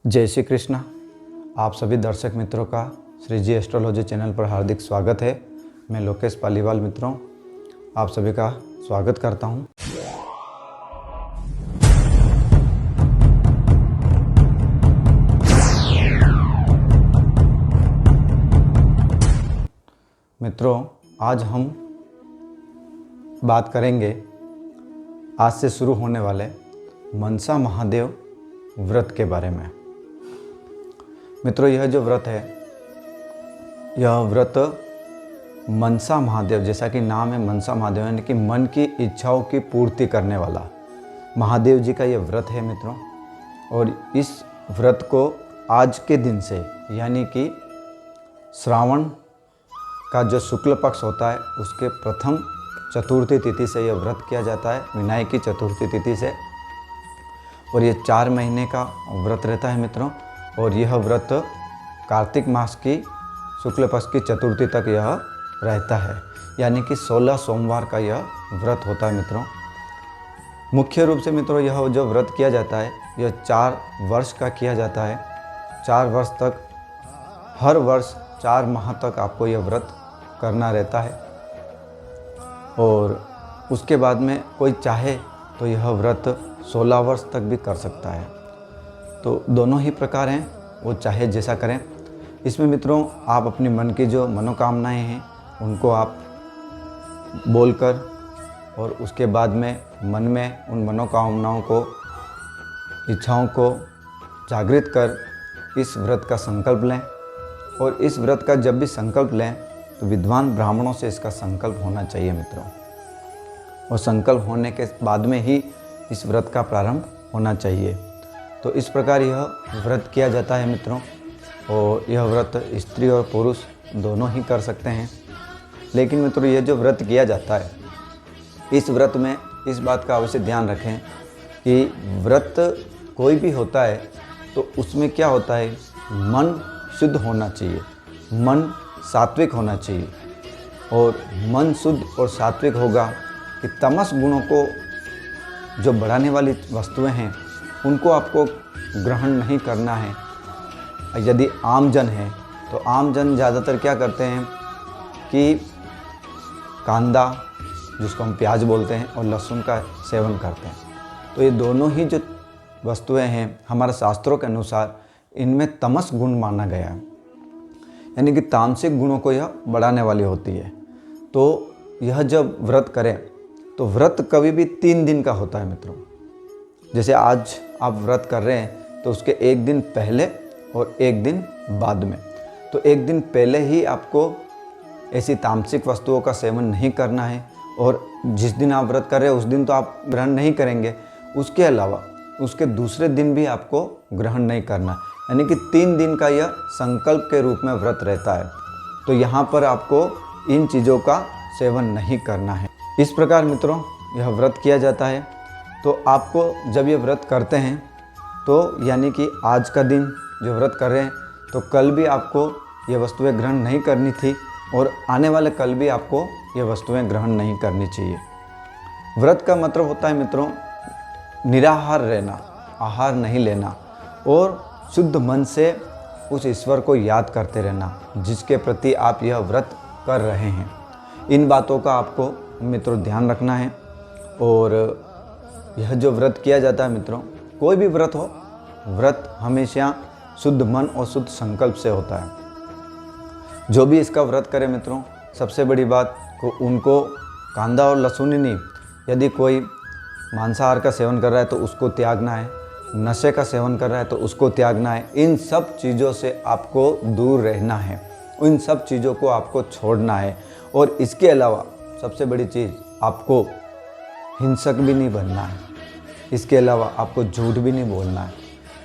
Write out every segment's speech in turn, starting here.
जय श्री कृष्ण। आप सभी दर्शक मित्रों का श्री जी एस्ट्रोलॉजी चैनल पर हार्दिक स्वागत है। मैं लोकेश पालीवाल मित्रों आप सभी का स्वागत करता हूं। मित्रों आज हम बात करेंगे आज से शुरू होने वाले मनसा महादेव व्रत के बारे में। मित्रों यह जो व्रत है यह व्रत मनसा महादेव, जैसा कि नाम है मनसा महादेव, यानी कि मन की इच्छाओं की पूर्ति करने वाला महादेव जी का यह व्रत है मित्रों। और इस व्रत को आज के दिन से यानी कि श्रावण का जो शुक्ल पक्ष होता है उसके प्रथम चतुर्थी तिथि से यह व्रत किया जाता है, विनायक की चतुर्थी तिथि से। और ये 4 महीने का व्रत रहता है मित्रों। और यह व्रत कार्तिक मास की शुक्ल पक्ष की चतुर्थी तक यह रहता है, यानी कि 16 सोमवार का यह व्रत होता है मित्रों। मुख्य रूप से मित्रों यह जो व्रत किया जाता है यह 4 वर्ष का किया जाता है। 4 वर्ष तक, हर वर्ष 4 माह तक आपको यह व्रत करना रहता है। और उसके बाद में कोई चाहे तो यह व्रत 16 वर्ष तक भी कर सकता है। तो दोनों ही प्रकार हैं, वो चाहे जैसा करें। इसमें मित्रों आप अपनी मन की जो मनोकामनाएं हैं उनको आप बोलकर और उसके बाद में मन में उन मनोकामनाओं को, इच्छाओं को जागृत कर इस व्रत का संकल्प लें। और इस व्रत का जब भी संकल्प लें तो विद्वान ब्राह्मणों से इसका संकल्प होना चाहिए मित्रों। और संकल्प होने के बाद में ही इस व्रत का प्रारंभ होना चाहिए। तो इस प्रकार यह व्रत किया जाता है मित्रों। और यह व्रत स्त्री और पुरुष दोनों ही कर सकते हैं। लेकिन मित्रों यह जो व्रत किया जाता है इस व्रत में इस बात का अवश्य ध्यान रखें कि व्रत कोई भी होता है तो उसमें क्या होता है, मन शुद्ध होना चाहिए, मन सात्विक होना चाहिए। और मन शुद्ध और सात्विक होगा कि तमस गुणों को जो बढ़ाने वाली वस्तुएं हैं उनको आपको ग्रहण नहीं करना है। यदि आम जन है तो आम जन ज़्यादातर क्या करते हैं कि कांदा, जिसको हम प्याज बोलते हैं, और लहसुन का सेवन करते हैं। तो ये दोनों ही जो वस्तुएं हैं हमारे शास्त्रों के अनुसार इनमें तमस गुण माना गया है, यानी कि तामसिक गुणों को यह बढ़ाने वाली होती है। तो यह जब व्रत करें तो व्रत कभी भी 3 दिन का होता है मित्रों। जैसे आज आप व्रत कर रहे हैं तो उसके 1 दिन पहले और 1 दिन बाद में। तो 1 दिन पहले ही आपको ऐसी तामसिक वस्तुओं का सेवन नहीं करना है। और जिस दिन आप व्रत कर रहे हैं उस दिन तो आप ग्रहण नहीं करेंगे, उसके अलावा उसके दूसरे दिन भी आपको ग्रहण नहीं करना, यानी कि 3 दिन का यह संकल्प के रूप में व्रत रहता है। तो यहाँ पर आपको इन चीज़ों का सेवन नहीं करना है। इस प्रकार मित्रों यह व्रत किया जाता है। तो आपको जब ये व्रत करते हैं तो यानी कि आज का दिन जो व्रत कर रहे हैं तो कल भी आपको ये वस्तुएं ग्रहण नहीं करनी थी और आने वाले कल भी आपको ये वस्तुएं ग्रहण नहीं करनी चाहिए। व्रत का मतलब होता है मित्रों निराहार रहना, आहार नहीं लेना और शुद्ध मन से उस ईश्वर को याद करते रहना जिसके प्रति आप यह व्रत कर रहे हैं। इन बातों का आपको मित्रों ध्यान रखना है। और यह जो व्रत किया जाता है मित्रों, कोई भी व्रत हो, व्रत हमेशा शुद्ध मन और शुद्ध संकल्प से होता है। जो भी इसका व्रत करे मित्रों, सबसे बड़ी बात को उनको कांदा और लहसुन ही नहीं, यदि कोई मांसाहार का सेवन कर रहा है तो उसको त्यागना है, नशे का सेवन कर रहा है तो उसको त्यागना है। इन सब चीज़ों से आपको दूर रहना है, इन सब चीज़ों को आपको छोड़ना है। और इसके अलावा सबसे बड़ी चीज़, आपको हिंसक भी नहीं बनना है। इसके अलावा आपको झूठ भी नहीं बोलना है।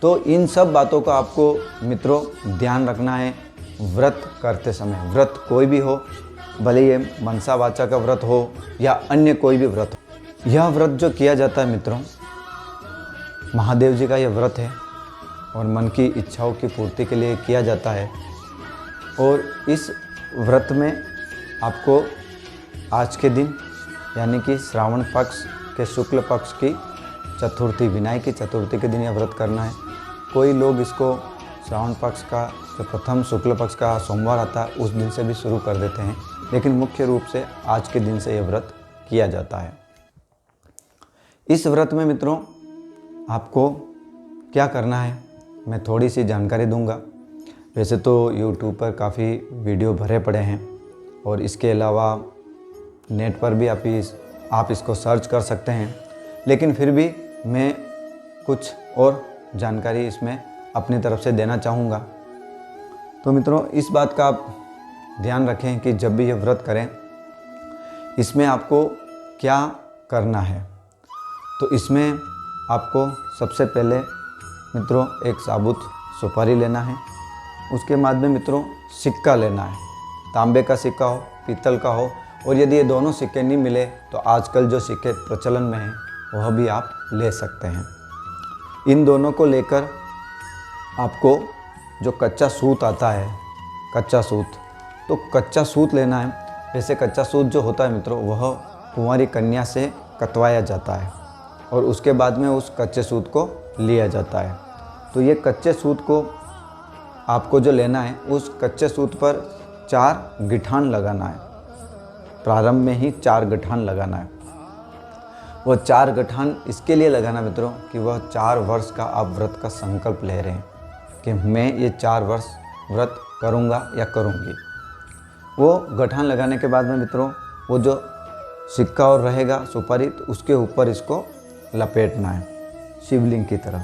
तो इन सब बातों का आपको मित्रों ध्यान रखना है व्रत करते समय। व्रत कोई भी हो, भले ये मनसा वाचा का व्रत हो या अन्य कोई भी व्रत हो, यह व्रत जो किया जाता है मित्रों महादेव जी का यह व्रत है और मन की इच्छाओं की पूर्ति के लिए किया जाता है। और इस व्रत में आपको आज के दिन यानी कि श्रावण पक्ष के शुक्ल पक्ष की चतुर्थी, विनायक की चतुर्थी के दिन यह व्रत करना है। कोई लोग इसको श्रावण पक्ष का जो प्रथम शुक्ल पक्ष का सोमवार आता है उस दिन से भी शुरू कर देते हैं, लेकिन मुख्य रूप से आज के दिन से यह व्रत किया जाता है। इस व्रत में मित्रों आपको क्या करना है मैं थोड़ी सी जानकारी दूंगा। वैसे तो YouTube पर काफ़ी वीडियो भरे पड़े हैं और इसके अलावा नेट पर भी आप इसको सर्च कर सकते हैं, लेकिन फिर भी मैं कुछ और जानकारी इसमें अपनी तरफ से देना चाहूँगा। तो मित्रों इस बात का आप ध्यान रखें कि जब भी ये व्रत करें इसमें आपको क्या करना है। तो इसमें आपको सबसे पहले मित्रों एक साबुत सुपारी लेना है। उसके बाद में मित्रों सिक्का लेना है, तांबे का सिक्का हो पीतल का हो, और यदि ये दोनों सिक्के नहीं मिले तो आजकल जो सिक्के प्रचलन में हैं वह भी आप ले सकते हैं। इन दोनों को लेकर आपको जो कच्चा सूत आता है, कच्चा सूत, तो कच्चा सूत लेना है। वैसे कच्चा सूत जो होता है मित्रों वह कुंवारी कन्या से कतवाया जाता है और उसके बाद में उस कच्चे सूत को लिया जाता है। तो ये कच्चे सूत को आपको जो लेना है उस कच्चे सूत पर 4 गिठान लगाना है। प्रारंभ में ही 4 गठान लगाना है। वह 4 गठान इसके लिए लगाना मित्रों कि वह 4 वर्ष का आप व्रत का संकल्प ले रहे हैं कि मैं ये 4 वर्ष व्रत करूँगा या करूँगी। वो गठान लगाने के बाद में मित्रों वो जो सिक्का और रहेगा सुपारी, तो उसके ऊपर इसको लपेटना है शिवलिंग की तरह।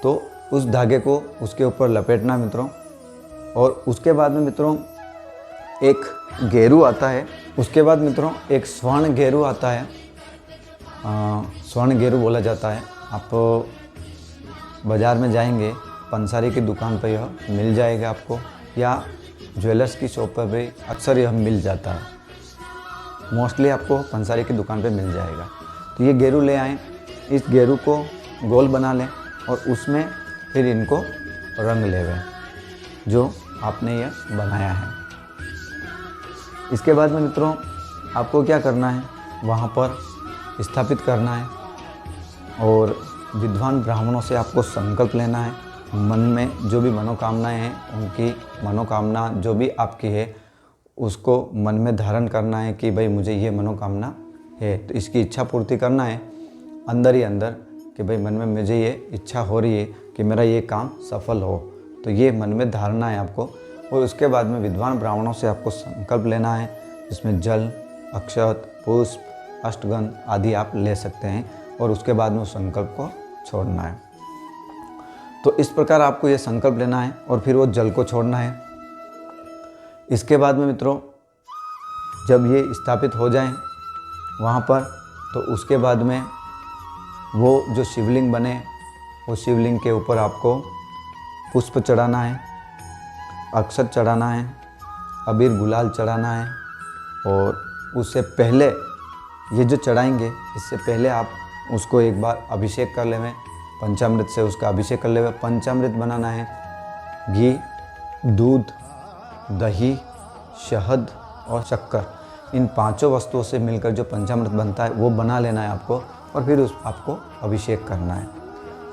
तो उस धागे को उसके ऊपर लपेटना मित्रों। और उसके बाद में मित्रों एक गेरू आता है। उसके बाद मित्रों एक स्वर्ण गेरू आता है, स्वर्ण गेरू बोला जाता है। आप बाज़ार में जाएंगे पंसारी की दुकान पर यह मिल जाएगा आपको, या ज्वेलर्स की शॉप पर भी अक्सर यह मिल जाता है। मोस्टली आपको पंसारी की दुकान पे मिल जाएगा। तो ये गेरू ले आएँ, इस गेरू को गोल बना लें और उसमें फिर इनको रंग लेवें जो आपने यह बनाया है। इसके बाद में मित्रों आपको क्या करना है, वहाँ पर स्थापित करना है और विद्वान ब्राह्मणों से आपको संकल्प लेना है। मन में जो भी मनोकामनाएं हैं उनकी मनोकामना जो भी आपकी है उसको मन में धारण करना है कि भाई मुझे ये मनोकामना है, तो इसकी इच्छा पूर्ति करना है अंदर ही अंदर कि भाई मन में मुझे ये इच्छा हो रही है कि मेरा ये काम सफल हो। तो ये मन में धारणा है आपको। और उसके बाद में विद्वान ब्राह्मणों से आपको संकल्प लेना है, जिसमें जल, अक्षत, पुष्प, अष्टगंध आदि आप ले सकते हैं और उसके बाद में उस संकल्प को छोड़ना है। तो इस प्रकार आपको ये संकल्प लेना है और फिर वो जल को छोड़ना है। इसके बाद में मित्रों जब ये स्थापित हो जाए वहाँ पर, तो उसके बाद में वो जो शिवलिंग बने वो शिवलिंग के ऊपर आपको पुष्प चढ़ाना है, अक्षत चढ़ाना है, अबीर गुलाल चढ़ाना है। और उससे पहले ये जो चढ़ाएंगे इससे पहले आप उसको एक बार अभिषेक कर लेवें, पंचामृत से उसका अभिषेक कर लेवें। पंचामृत बनाना है घी, दूध, दही, शहद और शक्कर, इन 5 वस्तुओं से मिलकर जो पंचामृत बनता है वो बना लेना है आपको और फिर आपको अभिषेक करना है।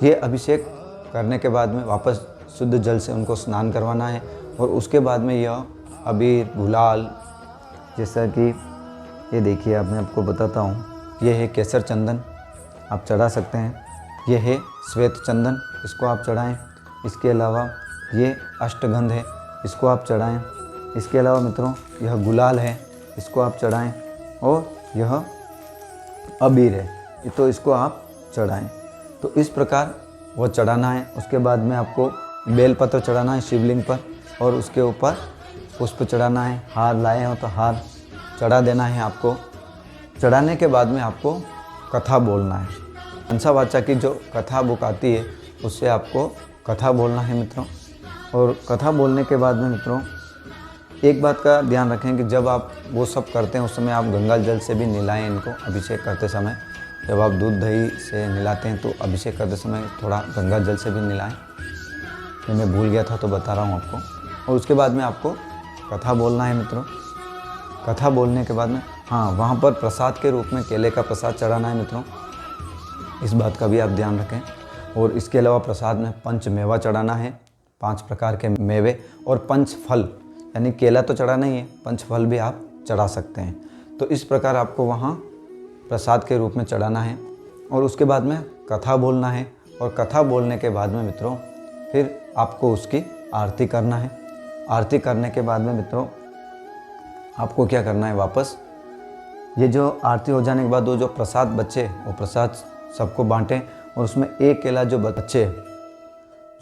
ये अभिषेक करने के बाद में वापस शुद्ध जल से उनको स्नान करवाना है और उसके बाद में यह अबीर गुलाल, जैसा कि ये देखिए मैं आपको बताता हूँ, ये है केसर चंदन आप चढ़ा सकते हैं, ये है श्वेत चंदन इसको आप चढ़ाएं। इसके अलावा ये अष्टगंध है इसको आप चढ़ाएं। इसके अलावा मित्रों यह गुलाल है इसको आप चढ़ाएं और यह अबीर है तो इसको आप चढ़ाएं। तो इस प्रकार वो चढ़ाना है। उसके बाद में आपको बेलपत्र चढ़ाना है शिवलिंग पर और उसके ऊपर पुष्प चढ़ाना है। हार लाए हो तो हार चढ़ा देना है आपको। चढ़ाने के बाद में आपको कथा बोलना है। मनसा वाचा की जो कथा बुक आती है उससे आपको कथा बोलना है मित्रों। और कथा बोलने के बाद में मित्रों एक बात का ध्यान रखें कि जब आप वो सब करते हैं उस समय आप गंगा जल से भी नहलाएं इनको। अभिषेक करते समय जब आप दूध दही से नहलाते हैं तो अभिषेक करते समय थोड़ा गंगा जल से भी नहलाएं। ये मैं भूल गया था तो बता रहा हूँ आपको। और उसके बाद में आपको कथा बोलना है मित्रों। कथा बोलने के बाद में वहाँ पर प्रसाद के रूप में केले का प्रसाद चढ़ाना है मित्रों। इस बात का भी आप ध्यान रखें। और इसके अलावा प्रसाद में पंच मेवा चढ़ाना है, 5 प्रकार के मेवे और पंच फल, यानी केला तो चढ़ाना ही है, पंच फल भी आप चढ़ा सकते हैं। तो इस प्रकार आपको वहाँ प्रसाद के रूप में चढ़ाना है। और उसके बाद में कथा बोलना है, और कथा बोलने के बाद में मित्रों फिर आपको उसकी आरती करना है। आरती करने के बाद में मित्रों आपको क्या करना है, वापस ये जो आरती हो जाने के बाद वो जो प्रसाद बचे वो प्रसाद सबको बांटें, और उसमें एक केला जो बचे,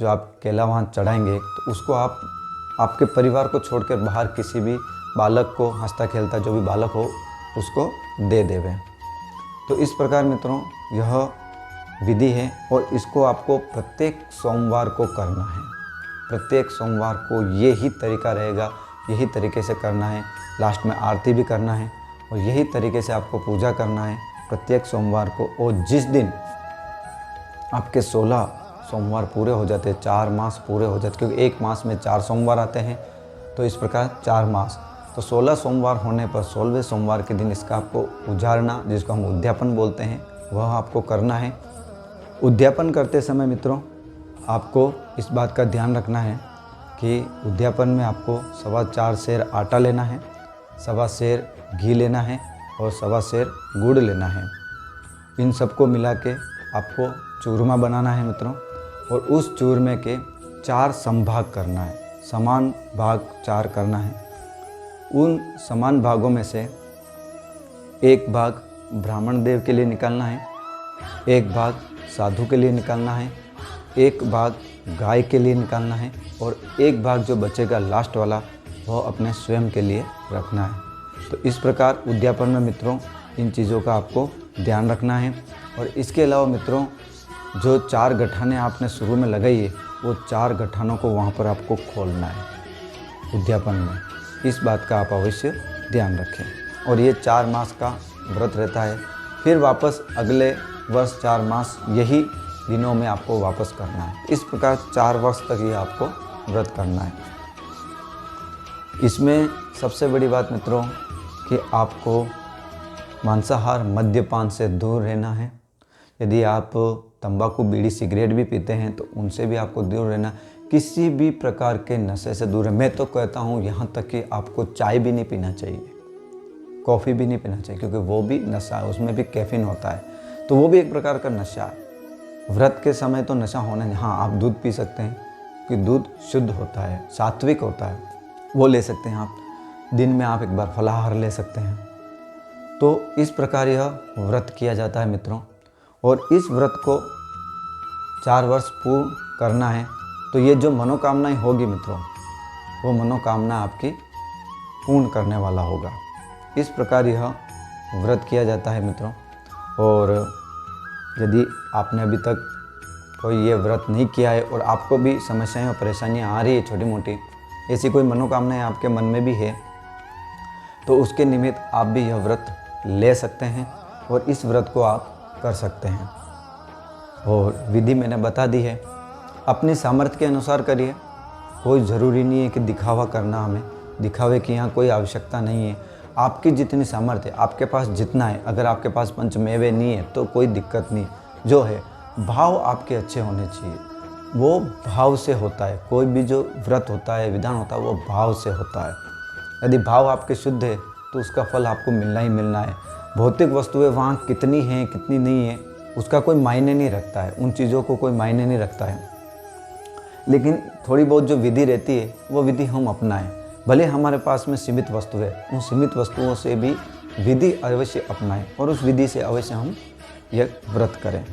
जो आप केला वहाँ चढ़ाएंगे, तो उसको आप आपके परिवार को छोड़कर बाहर किसी भी बालक को, हंसता खेलता जो भी बालक हो उसको दे देवें। तो इस प्रकार मित्रों यह विधि है, और इसको आपको प्रत्येक सोमवार को करना है। प्रत्येक सोमवार को यही तरीका रहेगा, यही तरीके से करना है। लास्ट में आरती भी करना है, और यही तरीके से आपको पूजा करना है प्रत्येक सोमवार को। और जिस दिन आपके 16 सोमवार पूरे हो जाते हैं, 4 मास पूरे हो जाते, क्योंकि एक मास में 4 सोमवार आते हैं, तो इस प्रकार 4 मास, तो 16 सोमवार होने पर 16वें सोमवार के दिन इसका आपको उजाड़ना, जिसको हम उद्यापन बोलते हैं, वह आपको करना है। उद्यापन करते समय मित्रों आपको इस बात का ध्यान रखना है कि उद्यापन में आपको 4.25 सेर आटा लेना है, 1.25 सेर घी लेना है, और 1.25 सेर गुड़ लेना है। इन सबको मिला के आपको चूरमा बनाना है मित्रों, और उस चूरमे के 4 संभाग करना है, समान भाग 4 करना है। उन समान भागों में से एक भाग ब्राह्मण देव के लिए निकालना है, एक भाग साधु के लिए निकालना है, एक भाग गाय के लिए निकालना है, और एक भाग जो बचेगा लास्ट वाला वह अपने स्वयं के लिए रखना है। तो इस प्रकार उद्यापन में मित्रों इन चीज़ों का आपको ध्यान रखना है। और इसके अलावा मित्रों जो 4 गठाने आपने शुरू में लगाई है, वो 4 गठानों को वहाँ पर आपको खोलना है उद्यापन में। इस बात का आप अवश्य ध्यान रखें। और ये 4 मास का व्रत रहता है। फिर वापस अगले वर्ष 4 मास यही दिनों में आपको वापस करना है। इस प्रकार 4 वर्ष तक ये आपको व्रत करना है। इसमें सबसे बड़ी बात मित्रों कि आपको मांसाहार, मद्यपान से दूर रहना है। यदि आप तंबाकू, बीड़ी, सिगरेट भी पीते हैं तो उनसे भी आपको दूर रहना। किसी भी प्रकार के नशे से दूर है। मैं तो कहता हूँ यहाँ तक कि आपको चाय भी नहीं पीना चाहिए, कॉफ़ी भी नहीं पीना चाहिए, क्योंकि वो भी नशा है, उसमें भी कैफीन होता है, तो वो भी एक प्रकार का नशा है। व्रत के समय तो नशा होना नहीं। हाँ, आप दूध पी सकते हैं कि दूध शुद्ध होता है, सात्विक होता है, वो ले सकते हैं आप। दिन में आप एक बार फलाहार ले सकते हैं। तो इस प्रकार यह व्रत किया जाता है मित्रों। और इस व्रत को 4 वर्ष पूर्ण करना है। तो ये जो मनोकामनाएं होगी मित्रों, वो मनोकामना आपकी पूर्ण करने वाला होगा। इस प्रकार यह व्रत किया जाता है मित्रों। और यदि आपने अभी तक कोई ये व्रत नहीं किया है और आपको भी समस्याएं और परेशानियां आ रही है छोटी मोटी, ऐसी कोई मनोकामनाएं आपके मन में भी है, तो उसके निमित्त आप भी यह व्रत ले सकते हैं और इस व्रत को आप कर सकते हैं। और विधि मैंने बता दी है, अपनी सामर्थ्य के अनुसार करिए। कोई ज़रूरी नहीं है कि दिखावा करना, हमें दिखावे की यहाँ कोई आवश्यकता नहीं है। आपकी जितनी सामर्थ्य, आपके पास जितना है, अगर आपके पास पंचमेवे नहीं है तो कोई दिक्कत नहीं। जो है भाव आपके अच्छे होने चाहिए, वो भाव से होता है। कोई भी जो व्रत होता है, विधान होता है, वो भाव से होता है। यदि भाव आपके शुद्ध है तो उसका फल आपको मिलना ही मिलना है। भौतिक वस्तुएं वहाँ कितनी हैं कितनी नहीं है उसका कोई मायने नहीं रखता है, उन चीज़ों को कोई मायने नहीं रखता है। लेकिन थोड़ी बहुत जो विधि रहती है वो विधि हम अपनाएं। भले हमारे पास में सीमित वस्तु है, उन सीमित वस्तुओं से भी विधि अवश्य अपनाएं और उस विधि से अवश्य हम यह व्रत करें।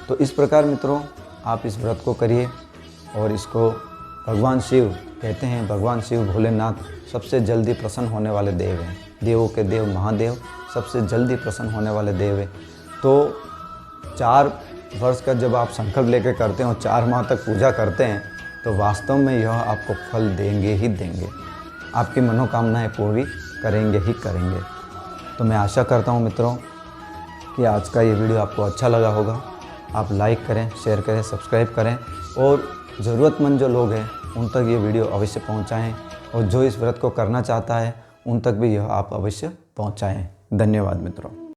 तो इस प्रकार मित्रों आप इस व्रत को करिए। और इसको भगवान शिव कहते हैं, भगवान शिव भोलेनाथ सबसे जल्दी प्रसन्न होने वाले देव हैं। देवों के देव महादेव सबसे जल्दी प्रसन्न होने वाले देव हैं। तो 4 वर्ष का जब आप संकल्प लेकर करते हैं और 4 माह तक पूजा करते हैं तो वास्तव में यह आपको फल देंगे ही देंगे, आपकी मनोकामनाएं पूरी करेंगे ही करेंगे। तो मैं आशा करता हूं मित्रों कि आज का ये वीडियो आपको अच्छा लगा होगा। आप लाइक करें, शेयर करें, सब्सक्राइब करें और ज़रूरतमंद जो लोग हैं उन तक ये वीडियो अवश्य पहुंचाएं। और जो इस व्रत को करना चाहता है उन तक भी यह आप अवश्य पहुंचाएं। धन्यवाद मित्रों।